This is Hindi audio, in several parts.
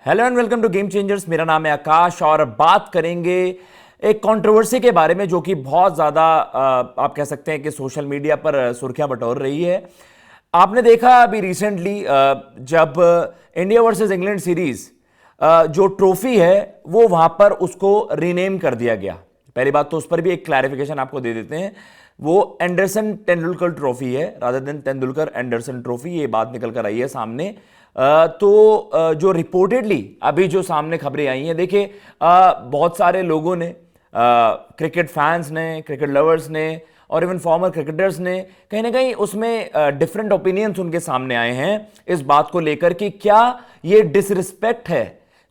Hello and welcome to game changers. मेरा नाम है आकाश और बात करेंगे एक कंट्रोवर्सी के बारे में जो कि बहुत ज़्यादा आप कह सकते हैं कि सोशल मीडिया पर सुर्खियां बटोर रही है। आपने देखा अभी रिसेंटली जब इंडिया वर्सेस इंग्लैंड सीरीज जो ट्रॉफी है वो वहां पर उसको रीनेम कर दिया गया। पहली बात तो उस पर भी एक क्लैरिफिकेशन आपको दे देते हैं। वो एंडरसन तेंदुलकर ट्रॉफी है rather than Tendulkar Anderson trophy, ये बात निकल कर आई है सामने। जो रिपोर्टेडली अभी जो सामने खबरें आई हैं, देखिए बहुत सारे लोगों ने, क्रिकेट फैंस ने, क्रिकेट लवर्स ने और इवन फॉर्मर क्रिकेटर्स ने कहीं ना कहीं उसमें डिफरेंट ओपिनियंस उनके सामने आए हैं इस बात को लेकर कि क्या ये डिसरिस्पेक्ट है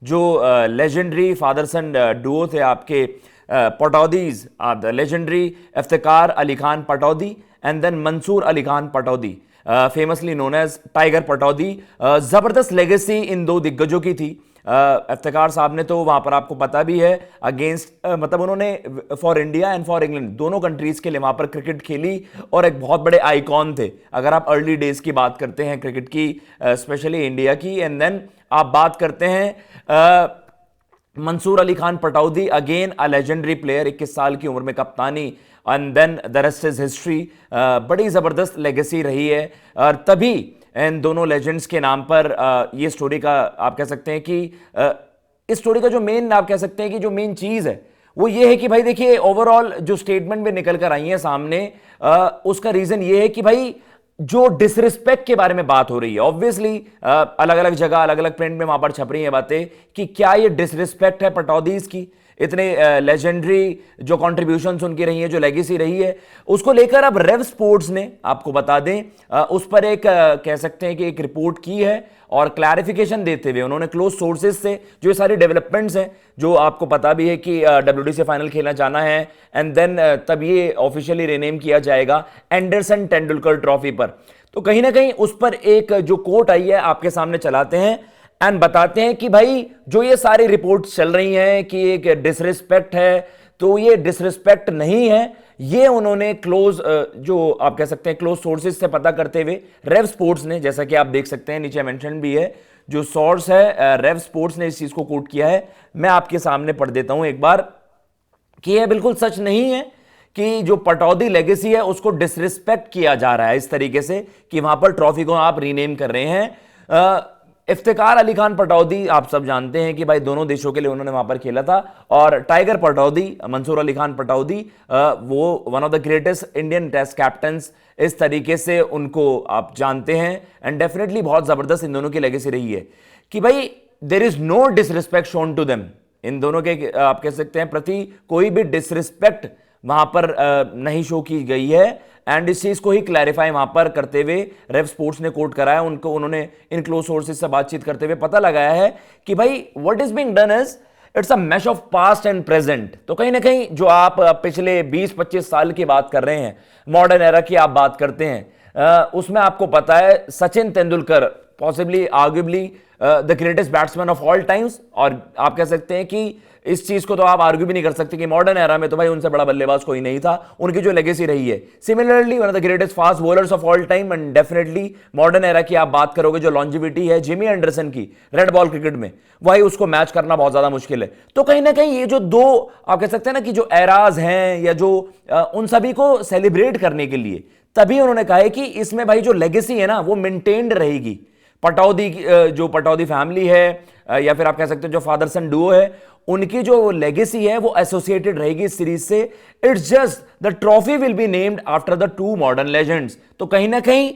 जो लेजेंडरी फादर सन डुओ थे आपके Pataudis, the legendary Iftikhar Ali Khan Pataudi and then Mansoor Ali Khan Pataudi, famously known as Tiger Pataudi. जबरदस्त लेगेसी इन दो दिग्गजों की थी। इफ्तिकार साहब ने तो वहां पर आपको पता भी है अगेंस्ट मतलब उन्होंने for India and for England दोनों कंट्रीज के लिए वहां पर क्रिकेट खेली और एक बहुत बड़े आइकॉन थे। अगर आप अर्ली डेज की बात करते हैं क्रिकेट की, स्पेशली इंडिया की, एंड देन आप बात करते हैं Mansoor Ali Khan Pataudi, again a legendary player, 21 साल की उम्र में कप्तानी, and then the rest is history. बड़ी जबरदस्त लेगेसी रही है और तभी इन दोनों लेजेंड्स के नाम पर ये स्टोरी का आप कह सकते हैं कि इस स्टोरी का जो मेन आप कह सकते हैं कि जो मेन चीज है वो ये है कि भाई देखिए ओवरऑल जो स्टेटमेंट में निकल कर आई है सामने, उसका रीजन ये है कि भाई जो डिसरिस्पेक्ट के बारे में बात हो रही है, ऑब्वियसली अलग अलग जगह अलग अलग प्रिंट में वहां पर छप रही है बातें कि क्या ये डिसरिस्पेक्ट है पटौदीज की, इतने लेजेंडरी जो कंट्रीब्यूशंस उनकी रही है, जो लेगेसी रही है, उसको लेकर अब रेव स्पोर्ट्स ने आपको बता दें उस पर एक कह सकते हैं कि एक रिपोर्ट की है और क्लैरिफिकेशन देते हुए उन्होंने क्लोज सोर्सेज से जो ये सारी डेवलपमेंट्स हैं, जो आपको पता भी है कि WDC फाइनल खेलना जाना है एंड देन तब ये ऑफिशियली रिनेम किया जाएगा एंडरसन तेंदुलकर ट्रॉफी पर। तो कहीं ना कहीं उस पर एक जो कोट आई है आपके सामने चलाते हैं एंड बताते हैं कि भाई जो ये सारी रिपोर्ट्स चल रही हैं कि एक डिसरिस्पेक्ट है, तो ये डिसरिस्पेक्ट नहीं है। ये उन्होंने क्लोज जो आप कह सकते हैं क्लोज सोर्सेज से पता करते हुए रेव स्पोर्ट्स ने, जैसा कि आप देख सकते हैं नीचे मेंशन भी है, जो सोर्स है रेव स्पोर्ट्स ने इस चीज को कोट किया है। मैं आपके सामने पढ़ देता हूं एक बार कि यह बिल्कुल सच नहीं है कि जो पटौदी लेगेसी है उसको डिसरिस्पेक्ट किया जा रहा है इस तरीके से कि वहां पर ट्रॉफी को आप रीनेम कर रहे हैं। इफ्तिकार अली खान पटौदी आप सब जानते हैं कि भाई दोनों देशों के लिए उन्होंने वहां पर खेला था, और टाइगर पटौदी, मंसूर अली खान पटौदी, वो one of the greatest Indian test captains इस तरीके से उनको आप जानते हैं एंड डेफिनेटली बहुत जबरदस्त इन दोनों की लेगेसी रही है कि भाई there is no disrespect shown to them. इन दोनों के आप कह सकते हैं प्रति कोई भी डिसरिस्पेक्ट वहां पर नहीं शो की गई है एंड इस चीज को ही क्लैरिफाई वहां पर करते हुए रेव स्पोर्ट्स ने कोट कराया उनको। उन्होंने इन क्लोज सोर्सेज से बातचीत करते हुए पता लगाया है कि भाई what is being done is it's a mash of past and present. तो कहीं ना कहीं जो आप पिछले 20-25 साल की बात कर रहे हैं, मॉडर्न एरा की आप बात करते हैं, उसमें आपको पता है Sachin Tendulkar possibly arguably the greatest batsman of all times, और आप कह सकते हैं कि इस चीज को तो आप आर्ग्यू भी नहीं कर सकते कि मॉडर्न एरा में तो भाई उनसे बड़ा बल्लेबाज कोई नहीं था, उनकी जो लेगेसी रही है। Similarly one of the greatest fast bowlers of all time and definitely modern era की आप बात करोगे जो लॉन्जिविटी है जिमी एंडरसन की रेड बॉल क्रिकेट में, वही उसको मैच करना बहुत ज्यादा मुश्किल है। तो कहीं ना कहीं ये जो दो आप कह सकते हैं ना कि जो एराज हैं या जो उन सभी को सेलिब्रेट करने के लिए तभी उन्होंने कहा है कि इसमें भाई जो लेगेसी है ना वो मेंटेन्ड रहेगी। पटौदी जो पटौदी फैमिली है या फिर आप कह सकते हो जो फादर सन डुओ है, उनकी जो लेगेसी है वो एसोसिएटेड रहेगी इस सीरीज से। It's just the trophy will be named after the two modern legends. तो कहीं ना कहीं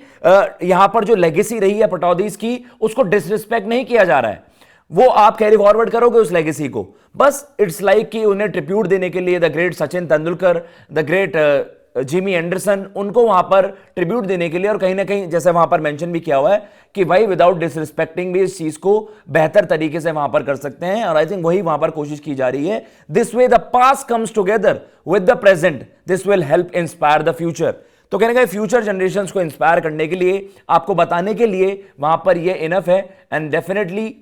यहां पर जो लेगेसी रही है पटौदीज की उसको डिसरिस्पेक्ट नहीं किया जा रहा है, वो आप कैरी फॉरवर्ड करोगे उस लेगेसी को। बस इट्स लाइक कि उन्हें ट्रिब्यूट देने के लिए the great Sachin Tendulkar, the great Jimmy Anderson, उनको वहां पर ट्रिब्यूट देने के लिए, और कहीं ना कहीं जैसे वहां पर मेंशन भी किया हुआ है कि भाई विदाउट डिसरिस्पेक्टिंग भी इस चीज को बेहतर तरीके से वहां पर कर सकते हैं, और आई थिंक वही वहां पर कोशिश की जा रही है। This way the past comes together with the present, this will help inspire the future. तो कहने का फ्यूचर जनरेशंस को इंस्पायर करने के लिए, आपको बताने के लिए वहां पर ये इनफ है। एंड डेफिनेटली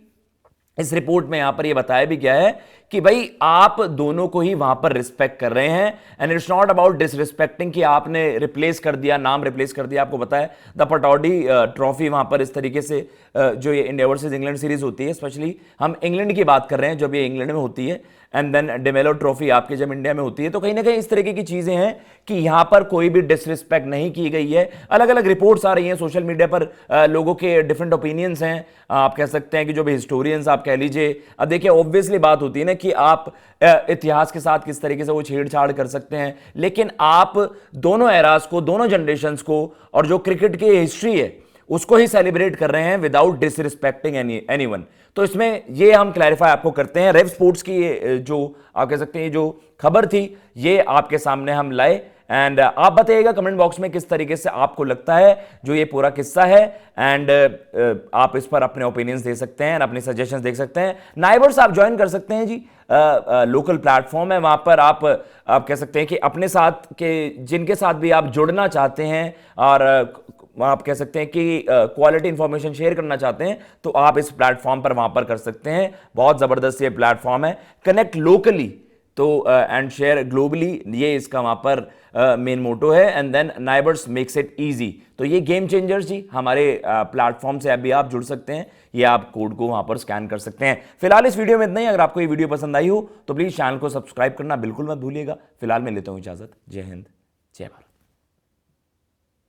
इस रिपोर्ट में यहां पर यह बताया भी गया है कि भाई आप दोनों को ही वहां पर रिस्पेक्ट कर रहे हैं, and it's not about disrespecting कि आपने रिप्लेस कर दिया, नाम रिप्लेस कर दिया। आपको पता है द पटौडी ट्रॉफी वहां पर इस तरीके से जो ये इंडिया वर्सेस इंग्लैंड सीरीज होती है, स्पेशली हम इंग्लैंड की बात कर रहे हैं जब ये इंग्लैंड में होती है, एंड देन डेमेलो ट्रॉफी आपके जब इंडिया में होती है, तो कहीं ना कहीं इस तरीके की चीजें हैं कि यहां पर कोई भी डिसरिस्पेक्ट नहीं की गई है। अलग अलग रिपोर्ट्स आ रही हैं सोशल मीडिया पर, लोगों के डिफरेंट ओपिनियंस हैं। आप कह सकते हैं कि जो भी हिस्टोरियंस आप कह लीजिए, अब देखिए ऑब्वियसली बात होती है ना कि आप इतिहास के साथ किस तरीके से वो छेड़छाड़ कर सकते हैं, लेकिन आप दोनों एरास को, दोनों जनरेशंस को, और जो क्रिकेट की हिस्ट्री है उसको ही सेलिब्रेट कर रहे हैं विदाउट डिसरिस्पेक्टिंग एनीवन। तो इसमें ये हम क्लैरिफाई आपको करते हैं। रेव स्पोर्ट्स की ये जो आप कह सकते हैं जो खबर थी, ये आपके सामने हम लाए, एंड आप बताइएगा कमेंट बॉक्स में किस तरीके से आपको लगता है जो ये पूरा किस्सा है, एंड आप इस पर अपने ओपिनियंस दे सकते हैं, अपने सजेशंस दे सकते हैं। नाइबर्स आप ज्वाइन कर सकते हैं जी, लोकल प्लेटफॉर्म है, वहां पर आप कह सकते हैं कि अपने साथ के जिनके साथ भी आप जुड़ना चाहते हैं और आप कह सकते हैं कि क्वालिटी इंफॉर्मेशन शेयर करना चाहते हैं, तो आप इस प्लेटफॉर्म पर वहां पर कर सकते हैं। बहुत जबरदस्त ये प्लेटफॉर्म है। कनेक्ट लोकली तो एंड शेयर ग्लोबली, ये इसका वहां पर मेन मोटो है, and then neighbours makes it easy. तो ये गेम चेंजर्स जी हमारे प्लेटफॉर्म से अभी आप जुड़ सकते हैं, ये आप कोड को वहां पर स्कैन कर सकते हैं। फिलहाल इस वीडियो में इतना ही। अगर आपको ये वीडियो पसंद आई हो तो प्लीज चैनल को सब्सक्राइब करना बिल्कुल मत भूलिएगा। फिलहाल मैं लेता हूं इजाजत। जय हिंद, जय भारत।